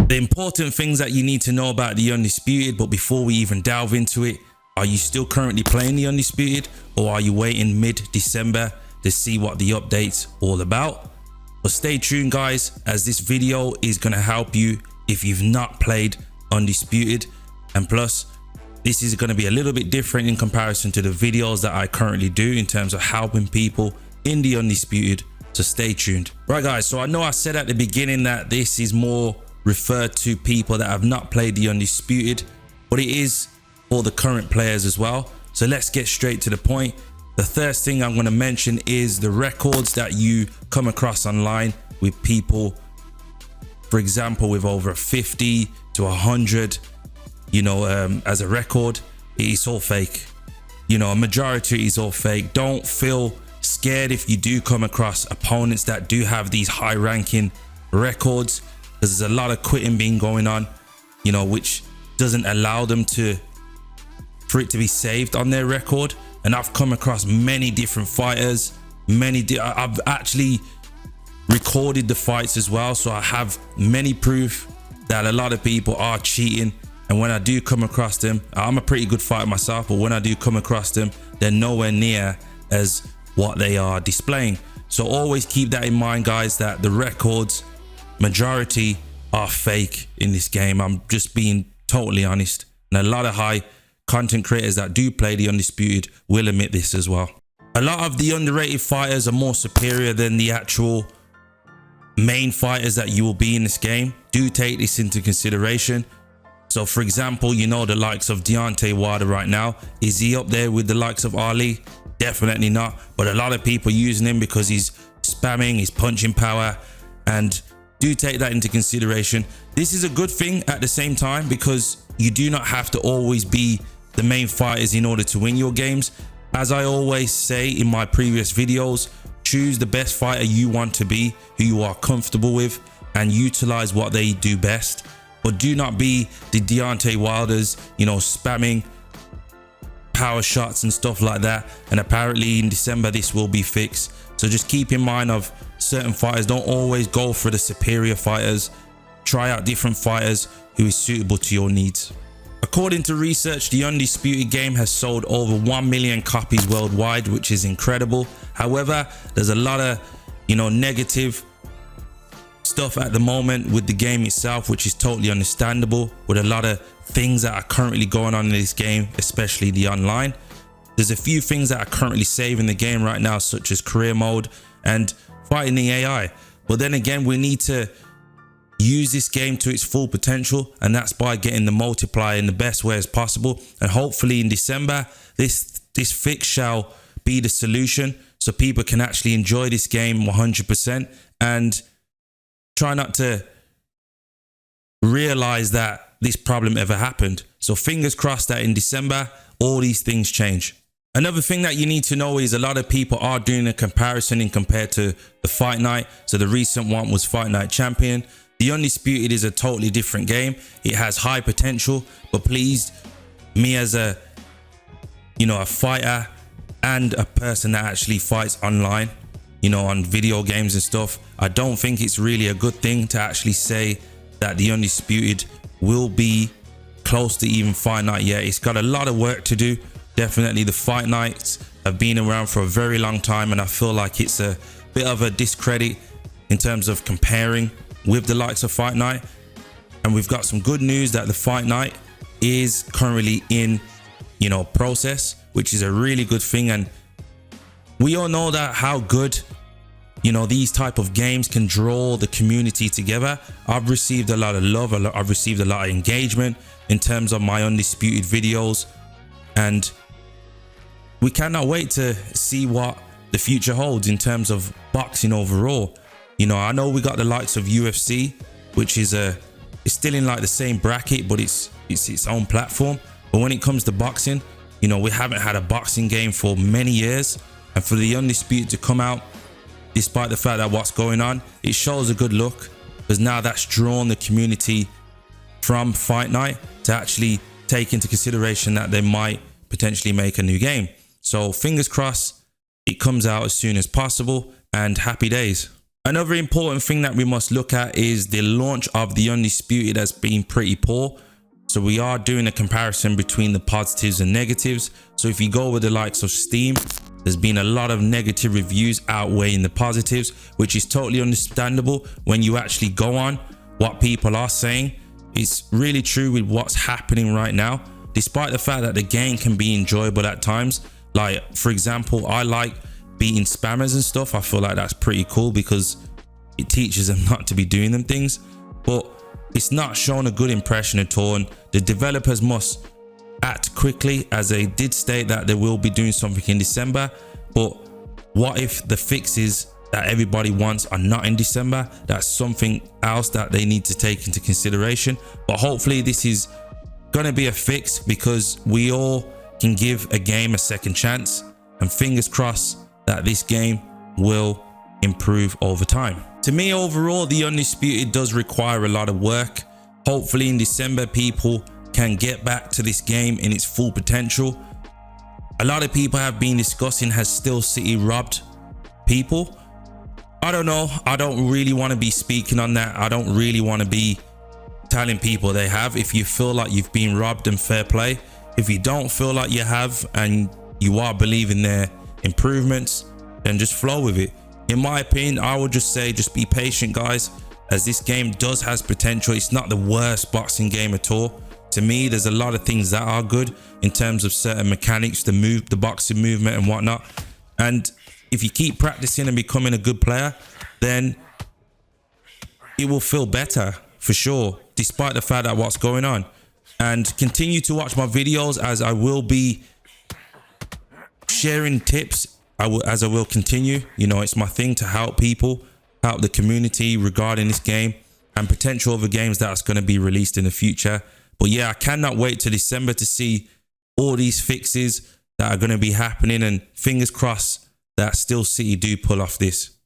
The important things that you need to know about the Undisputed, but before we even delve into it, are you still currently playing the Undisputed, or are you waiting mid-December to see what the update's all about? But stay tuned guys, as this video is going to help you if you've not played Undisputed, and plus this is going to be a little bit different in comparison to the videos that I currently do in terms of helping people in the Undisputed, so stay tuned. Right guys, so I know I said at the beginning that this is more referred to people that have not played the Undisputed, but it is for the current players as well. So let's get straight to the point. The first thing I'm going to mention is the records that you come across online with people, for example, with over 50 to 100, as a record. It is all fake. A majority is all fake. Don't feel scared if you do come across opponents that do have these high ranking records, because there's a lot of quitting being going on, which doesn't allow them for it to be saved on their record. And I've come across many different fighters, I've actually recorded the fights as well, so I have many proof that a lot of people are cheating. And when I do come across them, I'm a pretty good fighter myself, but when I do come across them, they're nowhere near as what they are displaying. So always keep that in mind guys, that the records majority are fake in this game. I'm just being totally honest, and a lot of high content creators that do play the Undisputed will admit this as well. A lot of the underrated fighters are more superior than the actual main fighters that you will be in this game. Do take this into consideration. So for example, the likes of Deontay Wilder right now, is he up there with the likes of Ali? Definitely not, but a lot of people using him because he's spamming, he's punching power, and do take that into consideration. This is a good thing at the same time, because you do not have to always be the main fighters in order to win your games. As I always say in my previous videos, choose the best fighter you want to be, who you are comfortable with, and utilize what they do best. But do not be the Deontay Wilders, spamming power shots and stuff like that. And apparently in December this will be fixed. So just keep in mind of certain fighters. Don't always go for the superior fighters. Try out different fighters who is suitable to your needs. According to research, the Undisputed game has sold over 1 million copies worldwide, which is incredible. However, there's a lot of negative stuff at the moment with the game itself, which is totally understandable, with a lot of things that are currently going on in this game, especially the online. There's a few things that are currently saving the game right now, such as career mode and fighting the AI. But then again, we need to use this game to its full potential, and that's by getting the multiplier in the best way as possible. And hopefully in December, this fix shall be the solution, so people can actually enjoy this game 100% and try not to realize that this problem ever happened. So fingers crossed that in December all these things change. Another thing that you need to know is a lot of people are doing a comparison in compared to the Fight Night. So the recent one was Fight Night Champion. The Undisputed is a totally different game. It has high potential, but please, me as a fighter and a person that actually fights online, on video games and stuff, I don't think it's really a good thing to actually say that the Undisputed will be close to even Fight Night yet. It's got a lot of work to do. Definitely the Fight Nights have been around for a very long time, and I feel like it's a bit of a discredit in terms of comparing with the likes of Fight Night. And we've got some good news that the Fight Night is currently in process, which is a really good thing. And we all know that how good these type of games can draw the community together. I've received a lot of love, I've received a lot of engagement in terms of my Undisputed videos, and we cannot wait to see what the future holds in terms of boxing overall. I know we got the likes of UFC, which is it's still in like the same bracket, but it's its own platform. But when it comes to boxing, we haven't had a boxing game for many years, and for the Undisputed to come out, despite the fact that what's going on, it shows a good look, because now that's drawn the community from Fight Night to actually take into consideration that they might potentially make a new game. So fingers crossed it comes out as soon as possible, and happy days. Another important thing that we must look at is the launch of the Undisputed has been pretty poor. So we are doing a comparison between the positives and negatives. So if you go with the likes of Steam, there's been a lot of negative reviews outweighing the positives, which is totally understandable when you actually go on what people are saying. It's really true with what's happening right now, despite the fact that the game can be enjoyable at times. Like, for example, I like beating spammers and stuff. I feel like that's pretty cool because it teaches them not to be doing them things, but it's not showing a good impression at all. And the developers must act quickly, as they did state that they will be doing something in December. But what if the fixes that everybody wants are not in December? That's something else that they need to take into consideration. But hopefully this is gonna be a fix, because we all can give a game a second chance, and fingers crossed that this game will improve over time. To me, overall, the Undisputed does require a lot of work. Hopefully in December people can get back to this game in its full potential. A lot of people have been discussing, has Steel City robbed people? I don't know. I don't really want to be speaking on that. I don't really want to be telling people they have. If you feel like you've been robbed, then fair play. If you don't feel like you have and you are believing their improvements, then just flow with it. In my opinion, I would just say, just be patient, guys, as this game has potential. It's not the worst boxing game at all. To me, there's a lot of things that are good in terms of certain mechanics, the boxing movement and whatnot. And if you keep practicing and becoming a good player, then it will feel better for sure, despite the fact that what's going on. And continue to watch my videos, as I will be sharing tips as I will continue. You know, it's my thing to help people, help the community regarding this game and potential other games that's going to be released in the future. But yeah, I cannot wait to December to see all these fixes that are going to be happening, and fingers crossed that Steel City do pull off this.